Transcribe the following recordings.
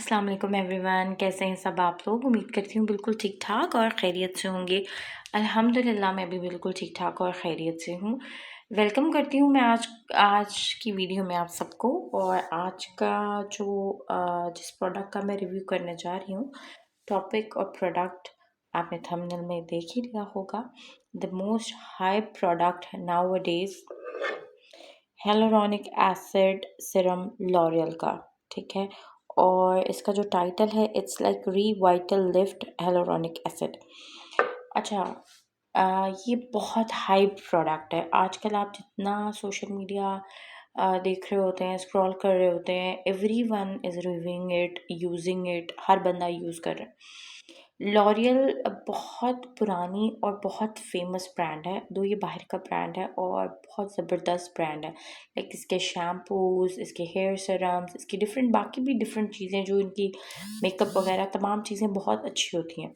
अस्सलाम वालेकुम एवरीवन, कैसे हैं सब आप लोग। उम्मीद करती हूँ बिल्कुल ठीक ठाक और खैरियत से होंगे। अल्हम्दुलिल्लाह मैं भी बिल्कुल ठीक ठाक और खैरियत से हूँ। वेलकम करती हूँ मैं आज की वीडियो में आप सबको। और आज का जो जिस प्रोडक्ट का मैं रिव्यू करने जा रही हूँ, टॉपिक और प्रोडक्ट आपने थंबनेल में देख ही लिया होगा। The most high product nowadays, hyaluronic acid serum L'Oreal का, ठीक है। और इसका जो टाइटल है, it's like Revitalift hyaluronic acid. अच्छा, ये बहुत हाई प्रोडक्ट है। आजकल आप जितना सोशल मीडिया देख रहे होते हैं, स्क्रॉल कर रहे होते हैं, everyone is reviewing it, using it, हर बंदा यूज़ कर रहा है। लॉरियल बहुत पुरानी और बहुत फेमस ब्रांड है, दो ये बाहर का ब्रांड है और बहुत ज़बरदस्त ब्रांड है। लाइक इसके शैम्पूज़, इसके हेयर सीरम्स, इसकी डिफरेंट बाकी भी डिफरेंट चीज़ें जो इनकी मेकअप वगैरह तमाम चीज़ें बहुत अच्छी होती हैं।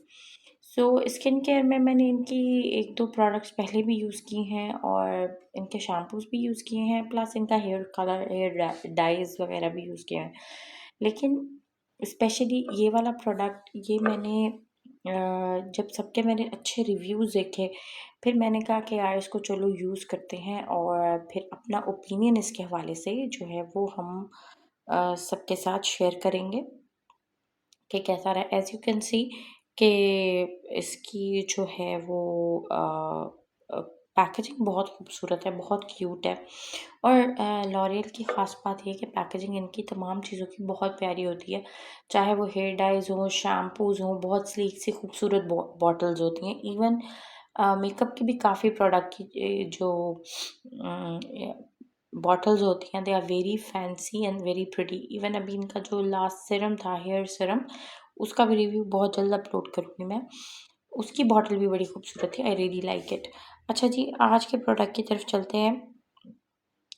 सो स्किन केयर में मैंने इनकी एक दो प्रोडक्ट्स पहले भी यूज़ की हैं और इनके शैम्पूज़ भी यूज़ किए हैं, प्लस इनका हेयर कलर, हेयर डाइज़ वगैरह भी यूज़ किए हैं। लेकिन स्पेशली ये वाला प्रोडक्ट, ये मैंने जब सबके मैंने अच्छे रिव्यूज़ देखे, फिर मैंने कहा कि यार इसको चलो यूज़ करते हैं और फिर अपना ओपिनियन इसके हवाले से जो है वो हम सबके साथ शेयर करेंगे कि कैसा रहा। एज़ यू कैन सी कि इसकी जो है वो पैकेजिंग बहुत खूबसूरत है, बहुत क्यूट है। और लॉरियल की ख़ास बात ये है कि पैकेजिंग इनकी तमाम चीज़ों की बहुत प्यारी होती है। चाहे वो हेयर डाइज़ हों, शैम्पूज़ हों, बहुत स्लीक सी खूबसूरत बॉटल्स होती हैं। इवन मेकअप की भी काफ़ी प्रोडक्ट की जो बॉटल्स होती हैं, they are very fancy and very pretty. Even अभी इनका जो लास्ट सीरम था, हेयर सीरम, उसका भी रिव्यू बहुत जल्द अपलोड करूँगी मैं। उसकी बॉटल भी बड़ी खूबसूरत थी, आई रियली लाइक इट। अच्छा जी, आज के प्रोडक्ट की तरफ चलते हैं।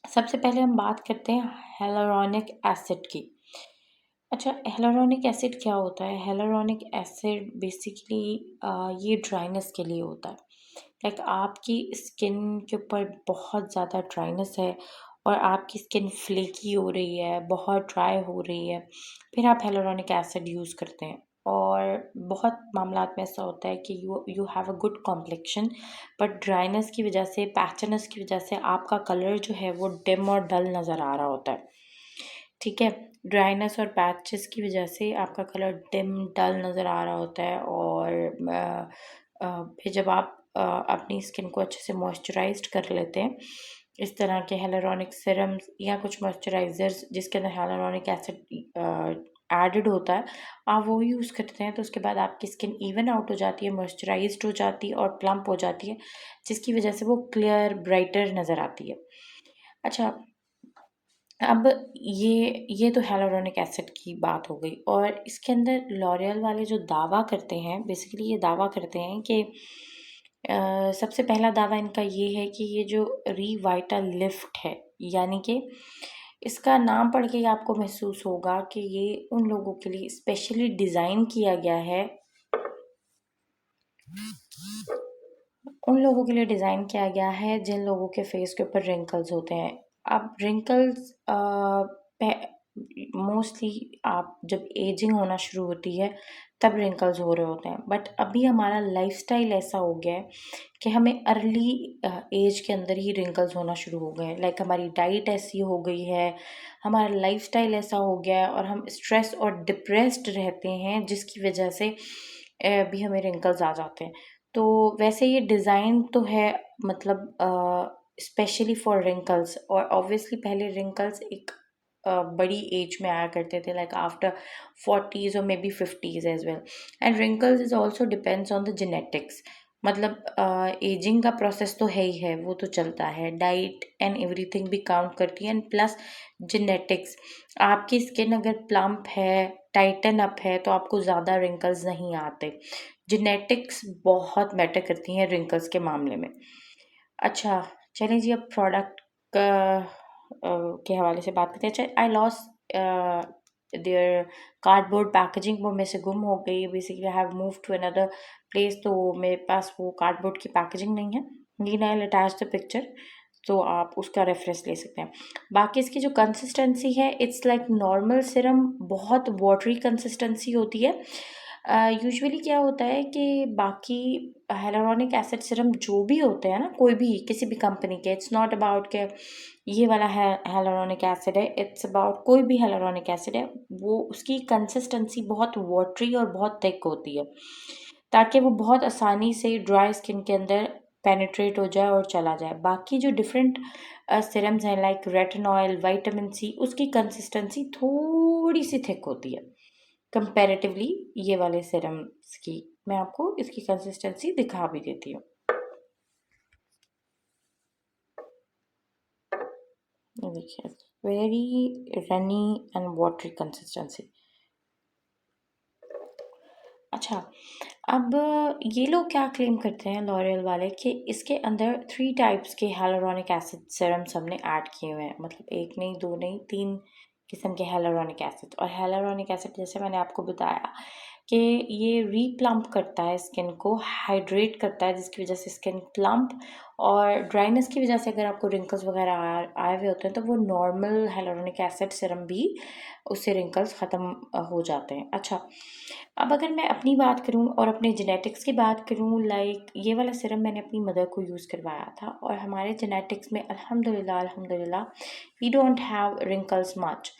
सबसे पहले हम बात करते हैं हेलुरोनिक एसिड की। अच्छा, हेलुरोनिक एसिड क्या होता है? हेलुरोनिक एसिड बेसिकली ये ड्राइनेस के लिए होता है। लाइक आपकी स्किन के ऊपर बहुत ज़्यादा ड्राइनेस है और आपकी स्किन फ्लेकी हो रही है, बहुत ड्राई हो रही है, फिर आप हेलुरोनिक एसिड यूज़ करते हैं। और बहुत मामलात में ऐसा होता है कि you have a good complexion, but dryness की वजह से, पैचनेस की वजह से आपका कलर जो है वो डिम और डल नज़र आ रहा होता है, ठीक है। ड्राइनेस और पैचेस की वजह से आपका कलर डिम डल नज़र आ रहा होता है। और फिर जब आप अपनी स्किन को अच्छे से मॉइस्चराइज्ड कर लेते हैं, इस तरह के हेलुरोनिक सीरम्स या कुछ मॉइस्चराइज़र्स जिसके अंदर हेलुरोनिक एसिड एडेड होता है, आप वो यूज़ करते हैं, तो उसके बाद आपकी स्किन इवन आउट हो जाती है, मॉइस्चराइज्ड हो जाती है और प्लम्प हो जाती है, जिसकी वजह से वो क्लियर ब्राइटर नज़र आती है। अच्छा, अब ये तो हेलुरोनिक एसिड की बात हो गई। और इसके अंदर लॉरियल वाले जो दावा करते हैं, बेसिकली ये दावा करते हैं कि सबसे पहला दावा इनका ये है कि ये जो रिवाइटल लिफ्ट है, यानी कि इसका नाम पढ़ के ही आपको महसूस होगा कि ये उन लोगों के लिए स्पेशली डिज़ाइन किया गया है, उन लोगों के लिए डिज़ाइन किया गया है जिन लोगों के फेस के ऊपर रिंकल्स होते हैं। अब रिंकल्स मोस्टली आप जब एजिंग होना शुरू होती है तब रिंकल्स हो रहे होते हैं, बट अभी हमारा लाइफस्टाइल ऐसा हो गया है कि हमें अर्ली एज के अंदर ही रिंकल्स होना शुरू हो गए हैं। लाइक हमारी डाइट ऐसी हो गई है, हमारा लाइफस्टाइल ऐसा हो गया है और हम स्ट्रेस और डिप्रेस्ड रहते हैं, जिसकी वजह से भी हमें रिंकल्स आ जाते हैं। तो वैसे ये डिज़ाइन तो है, मतलब स्पेशली फॉर रिंकल्स। और ऑब्वियसली पहले रिंकल्स एक बड़ी एज में आया करते थे, लाइक आफ्टर 40s और maybe 50s as well. And wrinkles is also depends on the genetics. मतलब एजिंग का प्रोसेस तो है ही है, वो तो चलता है, डाइट एंड एवरीथिंग भी काउंट करती है, एंड प्लस जेनेटिक्स। आपकी स्किन अगर प्लम्प है, टाइटन अप है, तो आपको ज़्यादा रिंकल्स नहीं आते। जेनेटिक्स बहुत मैटर करती हैं रिंकल्स के मामले में। अच्छा, चलिए जी, अब प्रोडक्ट का के हवाले से बात करते हैं। अच्छा, I lost their cardboard packaging, वो मेरे से गुम हो गई। Basically I have move to another place, तो मेरे पास वो कार्डबोर्ड की पैकेजिंग नहीं है, लेकिन आई अटैच द पिक्चर। तो आप उसका रेफरेंस ले सकते हैं। बाकी इसकी जो कंसिस्टेंसी है, इट्स लाइक नॉर्मल सिरम, बहुत वाटरी कंसिस्टेंसी होती है। यूजुअली क्या होता है कि बाकी हेलोरॉनिक एसिड सिरम जो भी होते हैं ना, कोई भी किसी भी कंपनी के, इट्स नॉट अबाउट के ये वाला है हेलोरॉनिक एसिड है, इट्स अबाउट कोई भी हेलोरॉनिक एसिड है, वो उसकी कंसिस्टेंसी बहुत वाटरी और बहुत थिक होती है, ताकि वो बहुत आसानी से ड्राई स्किन के अंदर पेनिट्रेट हो जाए और चला जाए। बाकी जो डिफरेंट सिरम्स हैं लाइक रेटिनॉल, विटामिन सी, उसकी कंसिस्टेंसी थोड़ी सी थिक होती है कंपैरेटिवली ये वाले सिरम्स की। मैं आपको इसकी कंसिस्टेंसी दिखा भी देती हूँ। ये देखिए, very runny and watery consistency. अच्छा, अब ये लोग क्या क्लेम करते हैं लॉरियल वाले कि इसके अंदर 3 टाइप्स के hyaluronic एसिड सीरम्स हमने ऐड किए हुए हैं, मतलब 1 नहीं 2 नहीं 3 किस्म के hyaluronic एसिड। और hyaluronic एसिड जैसे मैंने आपको बताया कि ये रीप्लम्प करता है स्किन को, हाइड्रेट करता है, जिसकी वजह से स्किन प्लम्प, और ड्राइनेस की वजह से अगर आपको रिंकल्स वगैरह आए हुए होते हैं तो वो नॉर्मल hyaluronic एसिड सीरम भी उससे रिंकल्स ख़त्म हो जाते हैं। अच्छा, अब अगर मैं अपनी बात करूं और अपने जेनेटिक्स की बात करूं, लाइक ये वाला सिरम मैंने अपनी मदर को यूज़ करवाया था, और हमारे जेनेटिक्स में अल्हम्दुलिल्लाह अल्हम्दुलिल्लाह we don't have wrinkles much.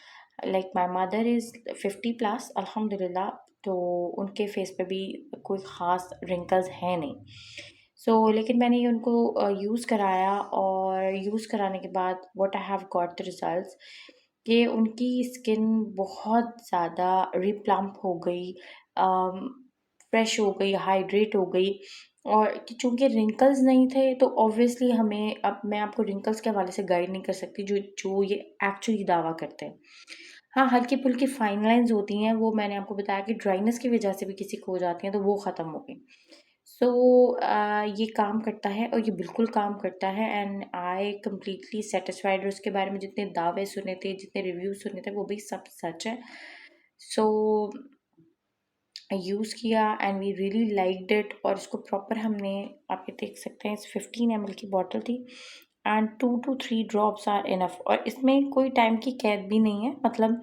Like my mother is 50+ अल्हम्दुलिल्लाह, तो उनके फेस पे भी कोई ख़ास रिंकल्स हैं नहीं। लेकिन मैंने ये उनको यूज़ कराया, और यूज़ कराने के बाद what I have got the results कि उनकी स्किन बहुत ज़्यादा रिप्लम्प हो गई, फ्रेश हो गई, हाइड्रेट हो गई। और चूँकि रिंकल्स नहीं थे तो ऑब्वियसली हमें, अब मैं आपको रिंकल्स के हवाले से गाइड नहीं कर सकती जो जो ये एक्चुअली दावा करते हैं। हाँ, हल्की-फुल्की फाइन लाइन्स होती हैं, वो मैंने आपको बताया कि ड्राइनेस की वजह से भी किसी को हो जाती हैं, तो वो ख़त्म हो गई। सो ये काम करता है, और ये बिल्कुल काम करता है, एंड आई कम्प्लीटली सेटिस्फाइड। उसके बारे में जितने दावे सुने थे, जितने रिव्यू सुने थे, वो भी सब सच है। सो यूज़ किया and we really liked it, और इसको प्रॉपर हमने, आप ये देख सकते हैं, इस 15 ml की बॉटल थी, and 2 to 3 drops are enough. और इसमें कोई टाइम की कैद भी नहीं है, मतलब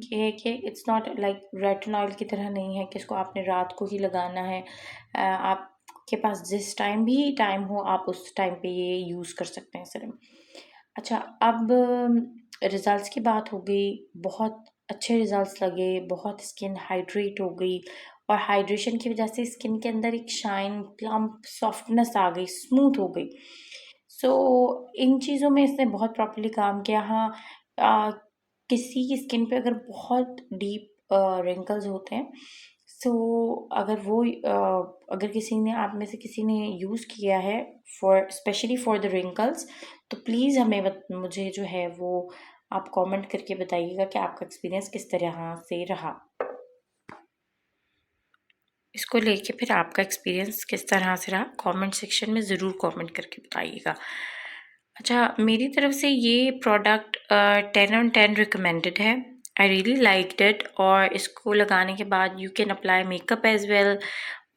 ये है कि इट्स नॉट लाइक रेटिनॉल की तरह नहीं है कि इसको आपने रात को ही लगाना है। आपके पास जिस टाइम भी टाइम हो, आप उस टाइम पे ये यूज़ कर सकते हैं सिर्फ। अच्छा, अब रिज़ल्ट्स की बात हो गई, बहुत अच्छे रिज़ल्ट्स लगे, बहुत स्किन हाइड्रेट हो गई, और हाइड्रेशन की वजह से स्किन के अंदर एक शाइन, प्लम्प, सॉफ्टनेस आ गई, स्मूथ हो गई। इन चीज़ों में इसने बहुत प्रॉपर्ली काम किया। हाँ, अ, किसी की स्किन पे अगर बहुत डीप रिंकल्स होते हैं, अगर किसी ने, आप में से किसी ने यूज़ किया है for specially for the wrinkles, तो प्लीज़ मुझे जो है वो आप कमेंट करके बताइएगा कि आपका एक्सपीरियंस किस तरह से रहा। इसको लेके फिर आपका एक्सपीरियंस किस तरह से रहा, कमेंट सेक्शन में ज़रूर कमेंट करके बताइएगा। अच्छा, मेरी तरफ से ये प्रोडक्ट 10/10 रिकमेंडेड है। आई रियली लाइक्ड इट, और इसको लगाने के बाद you can apply makeup as well,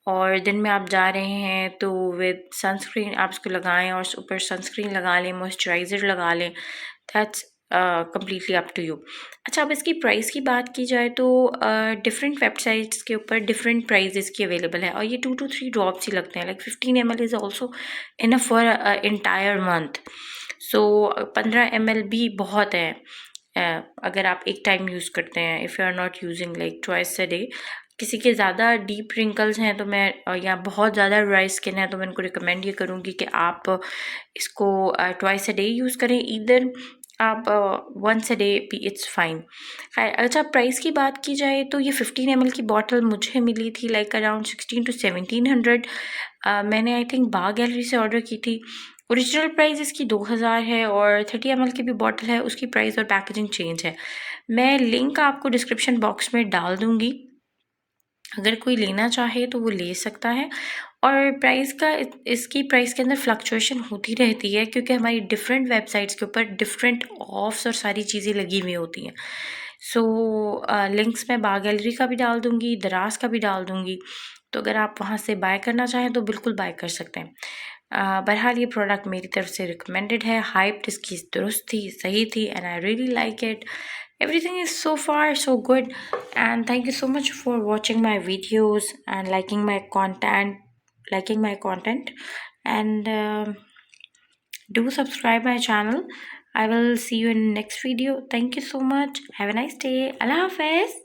और दिन में आप जा रहे हैं तो विद सनस्क्रीन आप इसको लगाएं, और ऊपर सनस्क्रीन लगा लें, मॉइस्चराइज़र लगा लें, that's completely up to you. अच्छा, अब इसकी प्राइस की बात की जाए तो डिफरेंट वेबसाइट्स के ऊपर डिफरेंट प्राइजेस की अवेलेबल है, और ये 2 to 3 ड्रॉप्स ही लगते हैं, like 15 ml is also enough for entire month. 15 ml भी बहुत है अगर आप एक टाइम यूज़ करते हैं, if you are not using like twice a day. किसी के ज़्यादा डीप रिंकल्स हैं तो मैं, या बहुत ज़्यादा ड्राई स्किन है, तो मैं उनको रिकमेंड ये करूँगी कि आप इसको ट्वाइस अ डे यूज़ करें, ईदर आप वंस अ डे भी, इट्स फाइन। अच्छा, प्राइस की बात की जाए तो ये 15 ml की बॉटल मुझे मिली थी लाइक अराउंड 1600 to 1700। मैंने आई थिंक बाग गैलरी से ऑर्डर की थी। ओरिजिनल प्राइस इसकी 2000 है, और 30 ml की भी बॉटल है, उसकी प्राइस और पैकेजिंग चेंज है। मैं लिंक आपको डिस्क्रिप्शन बॉक्स में डाल दूँगी, अगर कोई लेना चाहे तो वो ले सकता है। और इसकी प्राइस के अंदर फ्लक्चुएशन होती रहती है, क्योंकि हमारी डिफरेंट वेबसाइट्स के ऊपर डिफरेंट ऑफ्स और सारी चीज़ें लगी हुई होती हैं। लिंक्स मैं बाग गैलरी का भी डाल दूँगी, दराज का भी डाल दूँगी, तो अगर आप वहाँ से बाय करना चाहें तो बिल्कुल बाय कर सकते हैं। बहरहाल ये प्रोडक्ट मेरी तरफ से रिकमेंडेड है, हाइप्ड इसकी दुरुस्त थी, सही थी, and I really like it. Everything is so far so good, and thank you so much for watching my videos and liking my content, and do subscribe my channel. I will see you in next video. Thank you so much. Have a nice day. Allah Hafiz.